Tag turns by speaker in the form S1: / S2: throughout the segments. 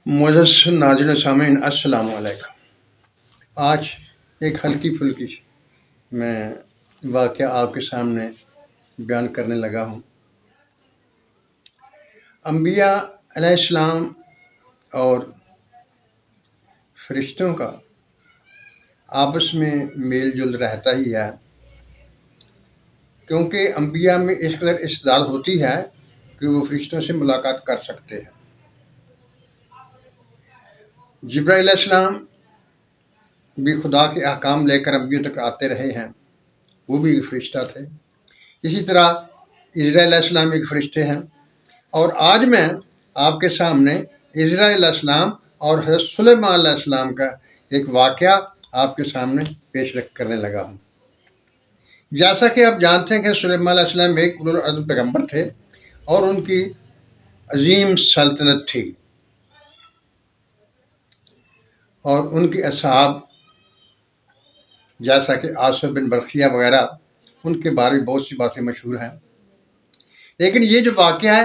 S1: معزز ناظرین سامعین السلام علیکم۔ آج ایک ہلکی پھلکی میں واقعہ آپ کے سامنے بیان کرنے لگا ہوں۔ انبیاء علیہ السلام اور فرشتوں کا آپس میں میل جول رہتا ہی ہے، کیونکہ انبیاء میں اس قدر استعداد ہوتی ہے کہ وہ فرشتوں سے ملاقات کر سکتے ہیں۔ جبرائیل علیہ السلام بھی خدا کے احکام لے کر انبیاء تک آتے رہے ہیں، وہ بھی ایک فرشتہ تھے۔ اسی طرح عزرائیل علیہ السلام ایک فرشتے ہیں، اور آج میں آپ کے سامنے عزرائیل علیہ السلام اور حضرت سلیمان علیہ السلام کا ایک واقعہ آپ کے سامنے پیش کرنے لگا ہوں۔ جیسا کہ آپ جانتے ہیں کہ سلیمان علیہ السلام ایک اولو العزم پیغمبر تھے اور ان کی عظیم سلطنت تھی، اور ان کے اصحاب جیسا کہ آصف بن برقیہ وغیرہ، ان کے بارے میں بہت سی باتیں مشہور ہیں۔ لیکن یہ جو واقعہ ہے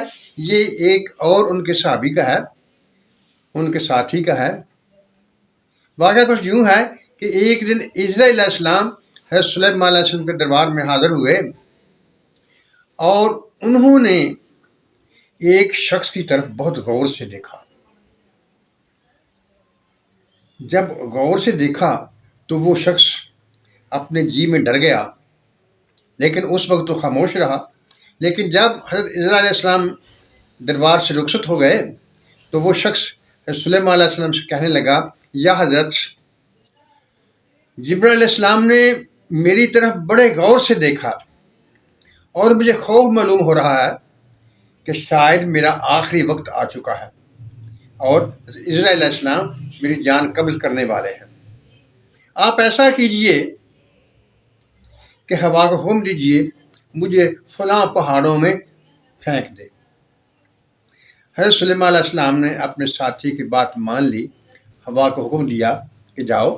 S1: یہ ایک اور ان کے صحابی کا ہے، ان کے ساتھی کا ہے۔ واقعہ کچھ یوں ہے کہ ایک دن عزرائیل علیہ السلام حضرت سلیمان علیہ السلام کے دربار میں حاضر ہوئے، اور انہوں نے ایک شخص کی طرف بہت غور سے دیکھا۔ جب غور سے دیکھا تو وہ شخص اپنے جی میں ڈر گیا، لیکن اس وقت تو خاموش رہا۔ لیکن جب حضرت عزرائیل علیہ السلام دربار سے رخصت ہو گئے تو وہ شخص حضرت سلیمان علیہ السلام سے کہنے لگا، یا حضرت، جبرائیل علیہ السلام نے میری طرف بڑے غور سے دیکھا اور مجھے خوف معلوم ہو رہا ہے کہ شاید میرا آخری وقت آ چکا ہے اور عزرائیل علیہ السلام میری جان قبض کرنے والے ہیں۔ آپ ایسا کیجئے کہ ہوا کو حکم دیجئے مجھے فلاں پہاڑوں میں پھینک دے۔ حضرت سلیمان علیہ السلام نے اپنے ساتھی کی بات مان لی، ہوا کو حکم دیا کہ جاؤ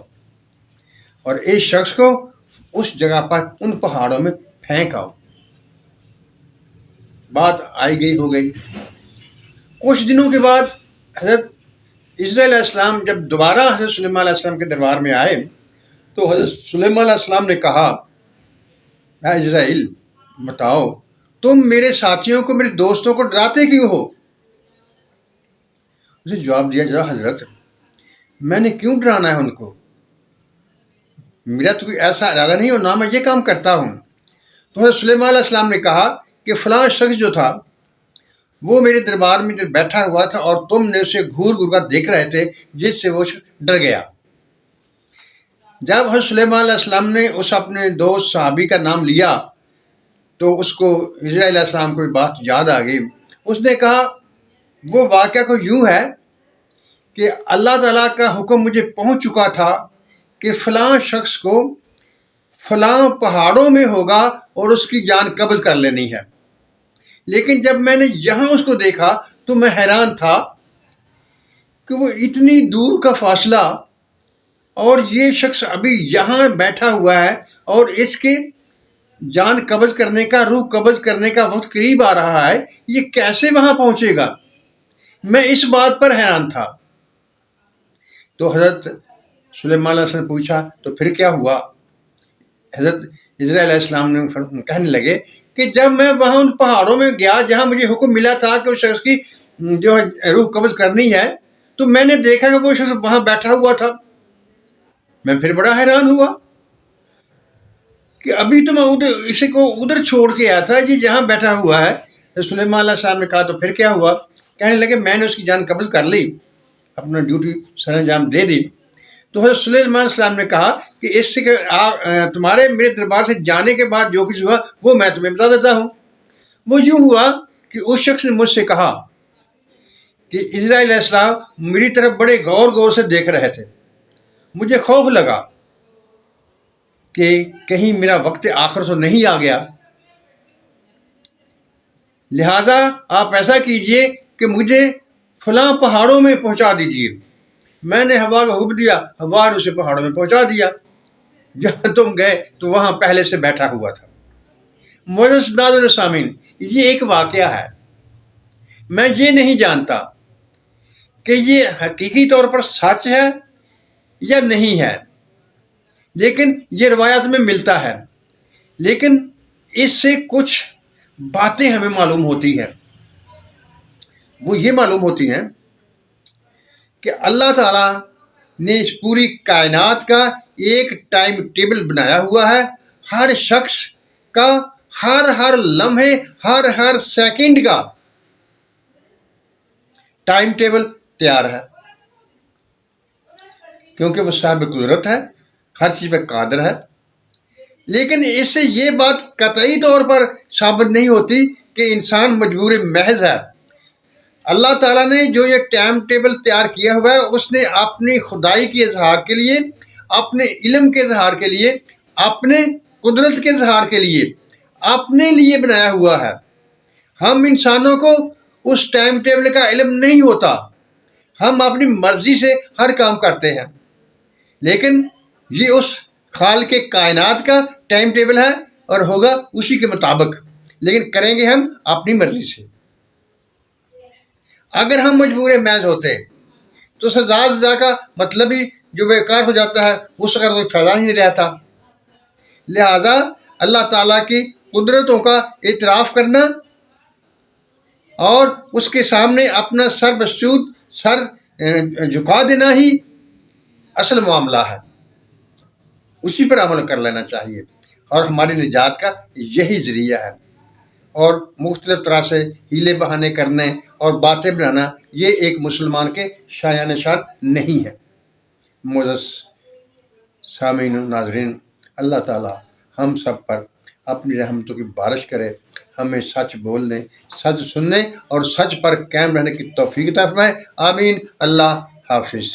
S1: اور اس شخص کو اس جگہ پر ان پہاڑوں میں پھینک آؤ۔ بات آئی گئی ہو گئی۔ کچھ دنوں کے بعد حضرت عزرائیل علیہ السلام جب دوبارہ حضرت سلیمان علیہ السلام کے دربار میں آئے تو حضرت سلیمان علیہ السلام نے کہا، اے عزرائیل، بتاؤ تم میرے ساتھیوں کو، میرے دوستوں کو ڈراتے کیوں ہو؟ اسے جواب دیا، جا حضرت، میں نے کیوں ڈرانا ہے ان کو؟ میرا تو کوئی ایسا ارادہ نہیں اور نہ میں یہ کام کرتا ہوں۔ تو حضرت سلیمان علیہ السلام نے کہا کہ فلاں شخص جو تھا وہ میرے دربار میں بیٹھا ہوا تھا اور تم نے اسے گھور گھور کر دیکھ رہے تھے، جس سے وہ ڈر گیا۔ جب حضرت سلیمان علیہ السلام نے اس اپنے دوست صحابی کا نام لیا تو اس کو عزرائیل علیہ السلام کو بات یاد آ گئی۔ اس نے کہا، وہ واقعہ کو یوں ہے کہ اللہ تعالیٰ کا حکم مجھے پہنچ چکا تھا کہ فلاں شخص کو فلاں پہاڑوں میں ہوگا اور اس کی جان قبض کر لینی ہے، لیکن جب میں نے یہاں اس کو دیکھا تو میں حیران تھا کہ وہ اتنی دور کا فاصلہ اور یہ شخص ابھی یہاں بیٹھا ہوا ہے اور اس کے جان قبض کرنے کا، روح قبض کرنے کا وقت قریب آ رہا ہے، یہ کیسے وہاں پہنچے گا؟ میں اس بات پر حیران تھا۔ تو حضرت سلیمان علیہ السلام نے پوچھا، تو پھر کیا ہوا؟ حضرت عزرائیل علیہ السلام نے کہنے لگے کہ جب میں وہاں ان پہاڑوں میں گیا جہاں مجھے حکم ملا تھا کہ اس شخص کی جو روح قبض کرنی ہے، تو میں نے دیکھا کہ وہ شخص وہاں بیٹھا ہوا تھا۔ میں پھر بڑا حیران ہوا کہ ابھی تو میں اسے کو ادھر چھوڑ کے آیا تھا، یہ جہاں بیٹھا ہوا ہے۔ سلیمان علیہ السلام نے کہا، تو پھر کیا ہوا؟ کہنے لگے، میں نے اس کی جان قبض کر لی، اپنا ڈیوٹی سر انجام دے دی۔ تو حضرت سلیمان علیہ السلام نے کہا کہ اس سے تمہارے میرے دربار سے جانے کے بعد جو کچھ ہوا وہ میں تمہیں بتا دیتا ہوں۔ وہ یوں ہوا کہ اس شخص نے مجھ سے کہا کہ عزرائیل علیہ السلام میری طرف بڑے غور سے دیکھ رہے تھے، مجھے خوف لگا کہ کہیں میرا وقت آخر تو نہیں آ گیا، لہذا آپ ایسا کیجئے کہ مجھے فلاں پہاڑوں میں پہنچا دیجئے۔ میں نے ہوا کو حکم دیا، ہوا نے اسے پہاڑوں میں پہنچا دیا، جہاں تم گئے تو وہاں پہلے سے بیٹھا ہوا تھا۔ معزز ناظرین سامعین، یہ ایک واقعہ ہے۔ میں یہ نہیں جانتا کہ یہ حقیقی طور پر سچ ہے یا نہیں ہے، لیکن یہ روایات میں ملتا ہے، لیکن اس سے کچھ باتیں ہمیں معلوم ہوتی ہیں۔ وہ یہ معلوم ہوتی ہیں کہ اللہ تعالیٰ نے اس پوری کائنات کا ایک ٹائم ٹیبل بنایا ہوا ہے، ہر شخص کا ہر لمحے ہر سیکنڈ کا ٹائم ٹیبل تیار ہے، کیونکہ وہ صاحب قدرت ہے، ہر چیز پہ قادر ہے۔ لیکن اس سے یہ بات قطعی طور پر ثابت نہیں ہوتی کہ انسان مجبور محض ہے۔ اللہ تعالیٰ نے جو یہ ٹائم ٹیبل تیار کیا ہوا ہے، اس نے اپنی خدائی کے اظہار کے لیے، اپنے علم کے اظہار کے لیے، اپنے قدرت کے اظہار کے لیے، اپنے لیے بنایا ہوا ہے۔ ہم انسانوں کو اس ٹائم ٹیبل کا علم نہیں ہوتا، ہم اپنی مرضی سے ہر کام کرتے ہیں، لیکن یہ اس خالق کائنات کا ٹائم ٹیبل ہے اور ہوگا اسی کے مطابق، لیکن کریں گے ہم اپنی مرضی سے۔ اگر ہم مجبور محض ہوتے تو سزا کا مطلب ہی جو بیکار ہو جاتا ہے، اس کا کوئی فائدہ ہی نہیں رہتا۔ لہذا اللہ تعالیٰ کی قدرتوں کا اعتراف کرنا اور اس کے سامنے اپنا سر بسجود، سر جھکا دینا ہی اصل معاملہ ہے، اسی پر عمل کر لینا چاہیے، اور ہماری نجات کا یہی ذریعہ ہے۔ اور مختلف طرح سے ہیلے بہانے کرنے اور باتیں بنانا یہ ایک مسلمان کے شایان شان نہیں ہے۔ معزز سامعین و ناظرین، اللہ تعالی ہم سب پر اپنی رحمتوں کی بارش کرے، ہمیں سچ بولنے، سچ سننے اور سچ پر قائم رہنے کی توفیق عطا فرمائے۔ آمین۔ اللہ حافظ۔